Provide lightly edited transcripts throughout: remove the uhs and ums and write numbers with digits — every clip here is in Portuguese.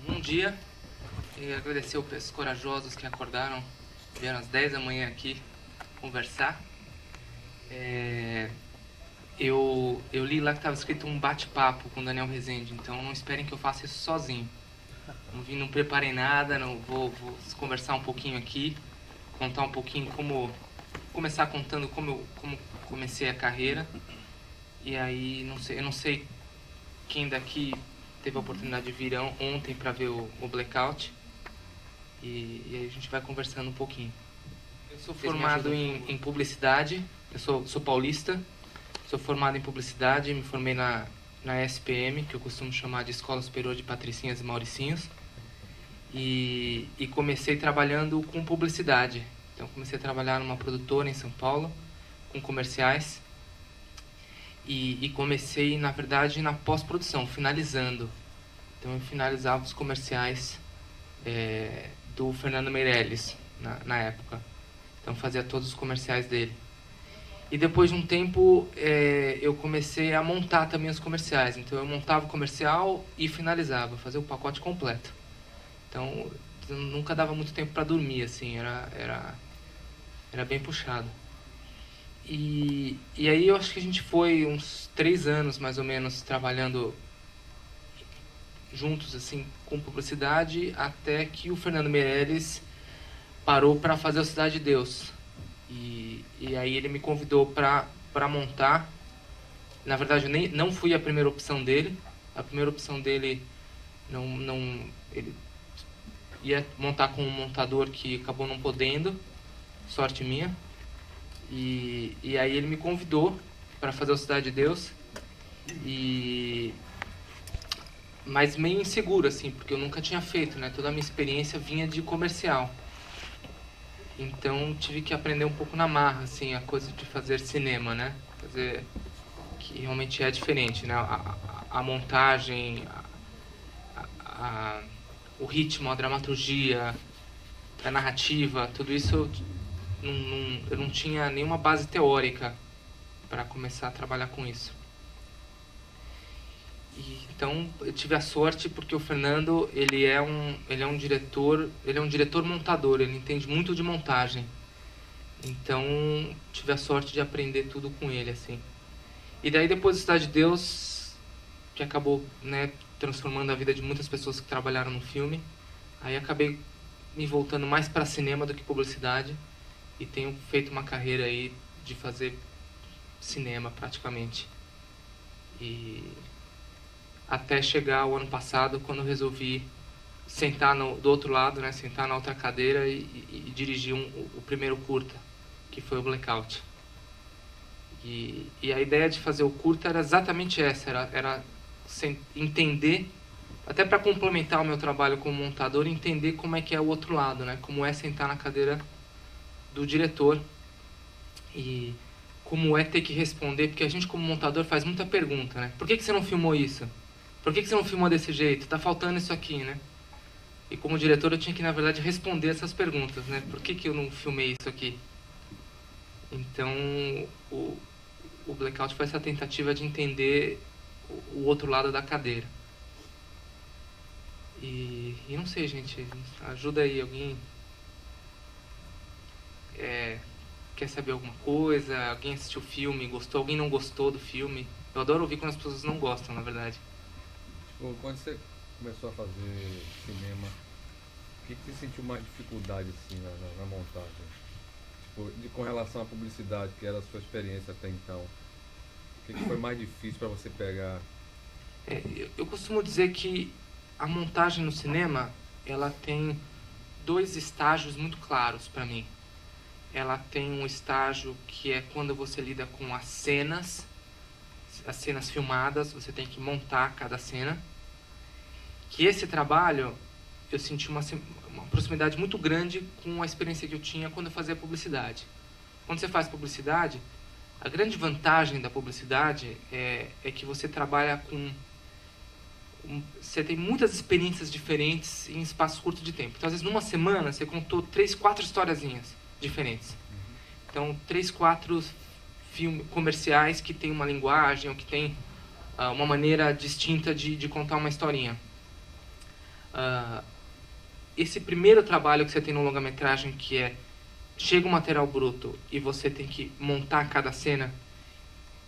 Bom dia e agradecer aos corajosos que acordaram, vieram às 10 da manhã aqui conversar. Eu li lá que estava escrito um bate-papo com o Daniel Rezende, então não esperem que eu faça isso sozinho. Não preparei nada, não vou conversar um pouquinho aqui, contar um pouquinho começar contando como comecei a carreira. E aí, eu não sei quem daqui teve a oportunidade de vir ontem para ver o Blackout. E aí a gente vai conversando um pouquinho. Eu sou formado em publicidade, eu sou paulista, sou formado em publicidade, me formei na SPM, que eu costumo chamar de Escola Superior de Patricinhas e Mauricinhos, e comecei trabalhando com publicidade. Então comecei a trabalhar numa produtora em São Paulo, com comerciais, e comecei, na verdade, na pós-produção, finalizando. Então eu finalizava os comerciais do Fernando Meirelles, na época. Então fazia todos os comerciais dele. E depois de um tempo eu comecei a montar também os comerciais. Então eu montava o comercial e finalizava, fazia o pacote completo. Então nunca dava muito tempo para dormir, assim, era bem puxado. E aí eu acho que a gente foi uns 3 anos mais ou menos trabalhando juntos, assim, com publicidade, até que o Fernando Meirelles parou para fazer a Cidade de Deus. E aí ele me convidou para montar. Na verdade, eu não fui a primeira opção dele. A primeira opção dele ele ia montar com um montador que acabou não podendo, sorte minha. E aí ele me convidou para fazer a Cidade de Deus. Mas meio inseguro, assim, porque eu nunca tinha feito, né? Toda a minha experiência vinha de comercial. Então tive que aprender um pouco na marra, assim, a coisa de fazer cinema, né? Fazer que realmente é diferente, né? A montagem, o ritmo, a dramaturgia, a narrativa, tudo isso eu não tinha nenhuma base teórica para começar a trabalhar com isso. Então eu tive a sorte porque o Fernando ele é um diretor montador, ele entende muito de montagem. Então tive a sorte de aprender tudo com ele, assim. E daí depois do Cidade de Deus, que acabou, né, transformando a vida de muitas pessoas que trabalharam no filme, aí acabei me voltando mais para cinema do que publicidade e tenho feito uma carreira aí de fazer cinema praticamente. E até chegar o ano passado, quando eu resolvi sentar do outro lado, né, sentar na outra cadeira e dirigir o primeiro curta, que foi o Blackout. E a ideia de fazer o curta era exatamente essa, era entender, até para complementar o meu trabalho como montador, entender como é que é o outro lado, né, como é sentar na cadeira do diretor e como é ter que responder, porque a gente como montador faz muita pergunta, né? Por que você não filmou isso? Por que você não filmou desse jeito? Tá faltando isso aqui, né? E como diretor eu tinha que, na verdade, responder essas perguntas, né? Por que eu não filmei isso aqui? Então, o Blackout foi essa tentativa de entender o outro lado da cadeira. E não sei, gente, ajuda aí, alguém quer saber alguma coisa? Alguém assistiu o filme, gostou? Alguém não gostou do filme? Eu adoro ouvir quando as pessoas não gostam, na verdade. Quando você começou a fazer cinema, o que você sentiu mais dificuldade assim na montagem? Tipo, com relação à publicidade, que era a sua experiência até então, o que foi mais difícil para você pegar? Eu costumo dizer que a montagem no cinema, ela tem 2 estágios muito claros para mim. Ela tem um estágio que é quando você lida com as cenas filmadas, você tem que montar cada cena. Que esse trabalho, eu senti uma proximidade muito grande com a experiência que eu tinha quando eu fazia publicidade. Quando você faz publicidade, a grande vantagem da publicidade é que você trabalha você tem muitas experiências diferentes em espaço curto de tempo. Então, às vezes, numa semana, você contou 3, 4 historiazinhas diferentes. Então, 3, 4 comerciais que tem uma linguagem ou que tem uma maneira distinta de contar uma historinha. esse primeiro trabalho que você tem no longa-metragem, que é chega o material bruto e você tem que montar cada cena,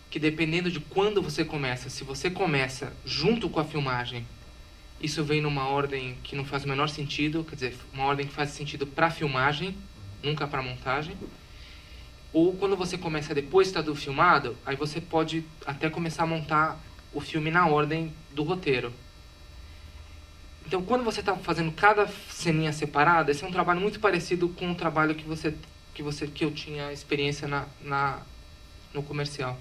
que dependendo de quando você começa, se você começa junto com a filmagem, isso vem numa ordem que não faz o menor sentido, quer dizer, uma ordem que faz sentido para filmagem, nunca para montagem. Ou quando você começa depois de estar do filmado, aí você pode até começar a montar o filme na ordem do roteiro. Então, quando você está fazendo cada ceninha separada, esse é um trabalho muito parecido com o trabalho que eu tinha experiência no comercial.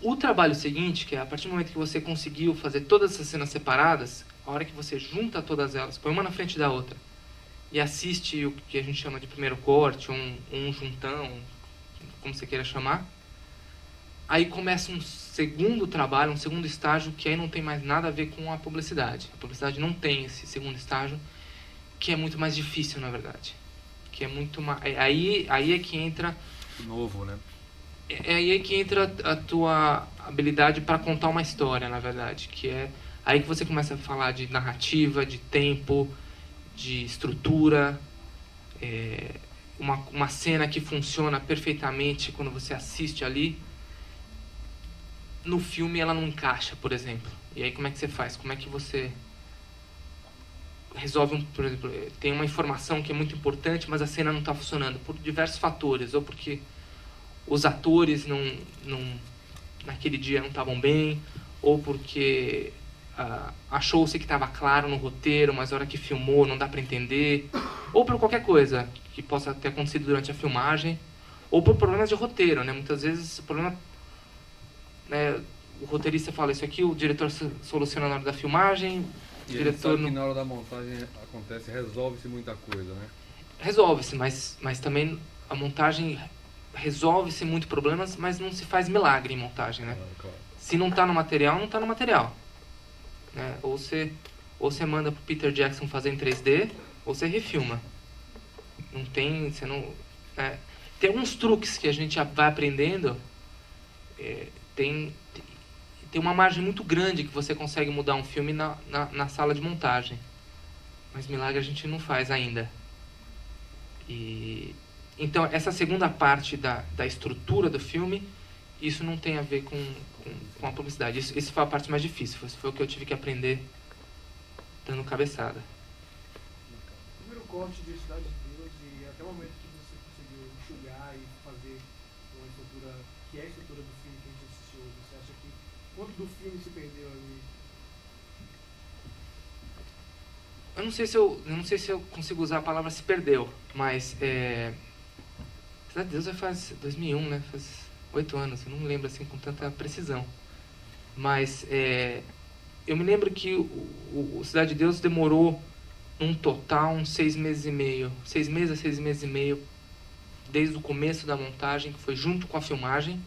O trabalho seguinte, que é a partir do momento que você conseguiu fazer todas essas cenas separadas, a hora que você junta todas elas, põe uma na frente da outra, e assiste o que a gente chama de primeiro corte, um juntão, como você queira chamar, aí começa um segundo trabalho, um segundo estágio, que aí não tem mais nada a ver com a publicidade. A publicidade não tem esse segundo estágio, que é muito mais difícil, na verdade. Que é muito mais... Aí é que entra... Novo, né? É aí é que entra a tua habilidade para contar uma história, na verdade. Que é aí que você começa a falar de narrativa, de tempo, de estrutura. Uma cena que funciona perfeitamente quando você assiste ali. No filme ela não encaixa, por exemplo. E aí como é que você faz? Como é que você resolve por exemplo, tem uma informação que é muito importante, mas a cena não está funcionando por diversos fatores, ou porque os atores naquele dia não estavam bem, ou porque achou-se que estava claro no roteiro, mas na hora que filmou não dá para entender, ou por qualquer coisa que possa ter acontecido durante a filmagem, ou por problemas de roteiro, né? Muitas vezes o problema, né, o roteirista fala isso aqui, o diretor soluciona na hora da filmagem, o diretor sabe que na hora da montagem acontece, resolve-se muita coisa, né? Resolve-se, mas também a montagem resolve-se muitos problemas, mas não se faz milagre em montagem, né? Claro. Se não está no material, não está no material, né? Ou você manda pro Peter Jackson fazer em 3D, ou você refilma. Não tem, você não... tem alguns truques que a gente vai aprendendo, tem uma margem muito grande que você consegue mudar um filme na sala de montagem. Mas milagre a gente não faz ainda. Então, essa segunda parte da estrutura do filme, isso não tem a ver com a publicidade. Isso foi a parte mais difícil. Isso foi o que eu tive que aprender dando cabeçada. O primeiro corte de Cidade de Deus e até o momento que você conseguiu enxugar e fazer uma estrutura que é a estrutura do filme que a gente assistiu, você acha que quanto do filme se perdeu ali? Eu não sei se eu consigo usar a palavra se perdeu, mas Cidade de Deus já faz 2001, né? Faz 8 anos, eu não me lembro assim com tanta precisão. Mas eu me lembro que o Cidade de Deus demorou um total uns 6 meses e meio. 6 meses a 6 meses e meio, desde o começo da montagem, que foi junto com a filmagem,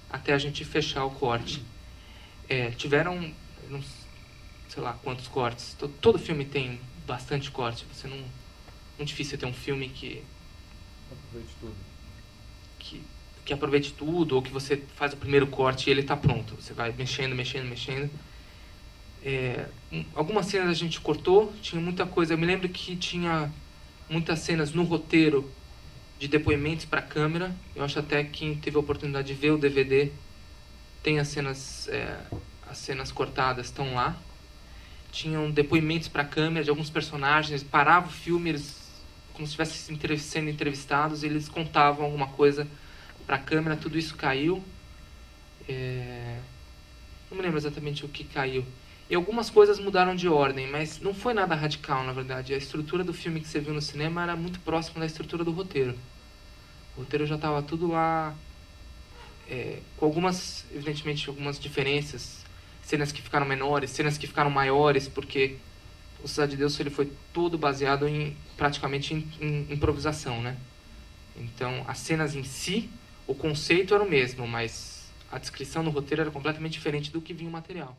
até a gente fechar o corte. Tiveram, não sei lá quantos cortes. Todo filme tem bastante corte. Muito difícil ter um filme que Aproveite tudo. Que aproveite tudo, ou que você faz o primeiro corte e ele está pronto. Você vai mexendo. Algumas cenas a gente cortou, tinha muita coisa. Eu me lembro que tinha muitas cenas no roteiro de depoimentos para a câmera. Eu acho até que quem teve a oportunidade de ver o DVD tem as cenas cortadas, estão lá. Tinham depoimentos para a câmera de alguns personagens, parava o filme, eles, como se estivessem sendo entrevistados, eles contavam alguma coisa para a câmera, tudo isso caiu. Não me lembro exatamente o que caiu. E algumas coisas mudaram de ordem, mas não foi nada radical, na verdade. A estrutura do filme que você viu no cinema era muito próxima da estrutura do roteiro. O roteiro já estava tudo lá, com evidentemente, algumas diferenças. Cenas que ficaram menores, cenas que ficaram maiores, porque o Cidade de Deus ele foi todo baseado praticamente em improvisação, né? Então, as cenas em si, o conceito era o mesmo, mas a descrição no roteiro era completamente diferente do que vinha o material.